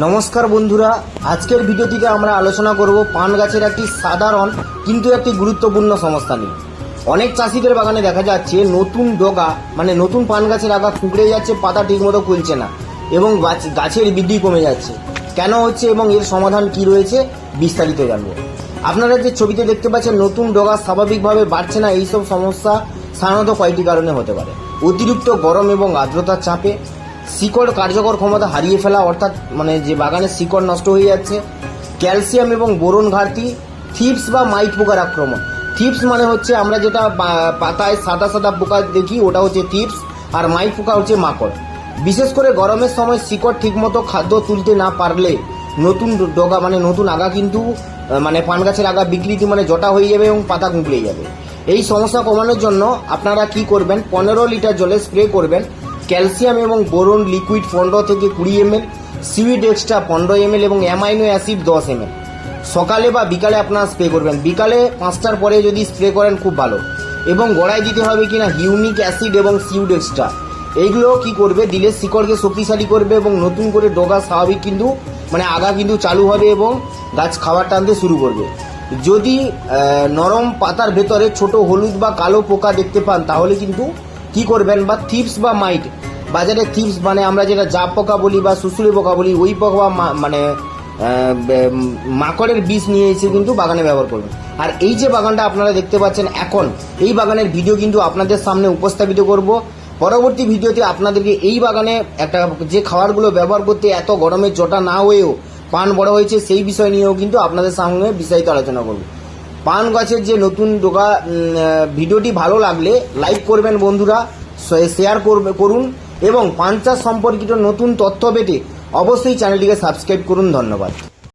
নমস্কার বন্ধুরা, আজকের ভিডিওটিতে আমরা আলোচনা করব পান গাছের একটি সাধারণ কিন্তু একটি গুরুত্বপূর্ণ সমস্যা নিয়ে। অনেক চাষিদের বাগানে দেখা যাচ্ছে নতুন ডগা নতুন পান গাছের আগা কুঁকড়ে যাচ্ছে, পাতা ঠিকমতো খুলছে না এবং গাছের বৃদ্ধি কমে যাচ্ছে। কেন হচ্ছে এবং এর সমাধান কি রয়েছে বিস্তারিত জানবো। আপনারা যে ছবিতে দেখতে পাচ্ছেন নতুন ডগা স্বাভাবিকভাবে বাড়ছে না, এইসব সমস্যা সাধারণত কয়েকটি কারণে হতে পারে। অতিরিক্ত গরম এবং আর্দ্রতার চাপে, শিকড় কার্যকর ক্ষমতা হারিয়ে ফেলা অর্থাৎ যে বাগানের শিকড় নষ্ট হয়ে যাচ্ছে, ক্যালসিয়াম এবং বোরন ঘাটতি, থিপস বা মাইট পোকার আক্রমণ। থিপস হচ্ছে আমরা যেটা পাতায় সাদা সাদা পোকা দেখি, ওটা হচ্ছে থিপস, আর মাইট পোকা হচ্ছে মাকড়। বিশেষ করে গরমের সময় শিকড় ঠিকমতো খাদ্য তুলতে না পারলে নতুন ডগা নতুন আগা কিন্তু পান গাছের আগা বিকৃতি জটা হয়ে যাবে এবং পাতা কুঁকড়ে যাবে। এই সমস্যা কমানোর জন্য আপনারা কি করবেন, 15 লিটার জলে স্প্রে করবেন ক্যালসিয়াম এবং বোরন লিকুইড 15 থেকে 20 ml, সিউইড এক্সট্রা 15 ml এবং অ্যামাইনো অ্যাসিড 10 ml। সকালে বা বিকালে আপনারা স্প্রে করবেন। বিকালে 5টার পরে যদি স্প্রে করেন খুব ভালো। এবং গোড়ায় দিতে হবে কিনা হিউমিক অ্যাসিড এবং সিউইড এক্সট্রা। এইগুলো কি করবে, দিলে শিকড়কে শক্তিশালী করবে এবং নতুন করে ডগা স্বাভাবিক কিন্তু আগা কিন্তু চালু হবে এবং গাছ খাবার টানতে শুরু করবে। যদি নরম পাতার ভেতরে ছোট হলুদ বা কালো পোকা দেখতে পান তাহলে কিন্তু কি করবেন, বা থিপস বা মাইট, বাজারে থিপস আমরা যেটা জাপ পোকা বলি বা শুশুলি পোকা বলি, ওই পোকা বা মাকড়ের বিষ নিয়ে এসে কিন্তু বাগানে ব্যবহার করবেন। আর এই যে বাগানটা আপনারা দেখতে পাচ্ছেন এখন, এই বাগানের ভিডিও কিন্তু আপনাদের সামনে উপস্থাপিত করব। পরবর্তী ভিডিওতে আপনাদেরকে এই বাগানে একটা যে খাবারগুলো ব্যবহার করতে এত গরমের জটা না হয়েও পান বড় হয়েছে সেই বিষয় নিয়েও কিন্তু আপনাদের সামনে বিস্তারিত আলোচনা করব। পান গাছের যে নতুন ডগা ভিডিওটি ভালো লাগলে লাইক করবেন বন্ধুরা, শেয়ার করুন এবং পান চাষ সম্পর্কিত নতুন তথ্য পেতে অবশ্যই চ্যানেলটিকে সাবস্ক্রাইব করুন। ধন্যবাদ।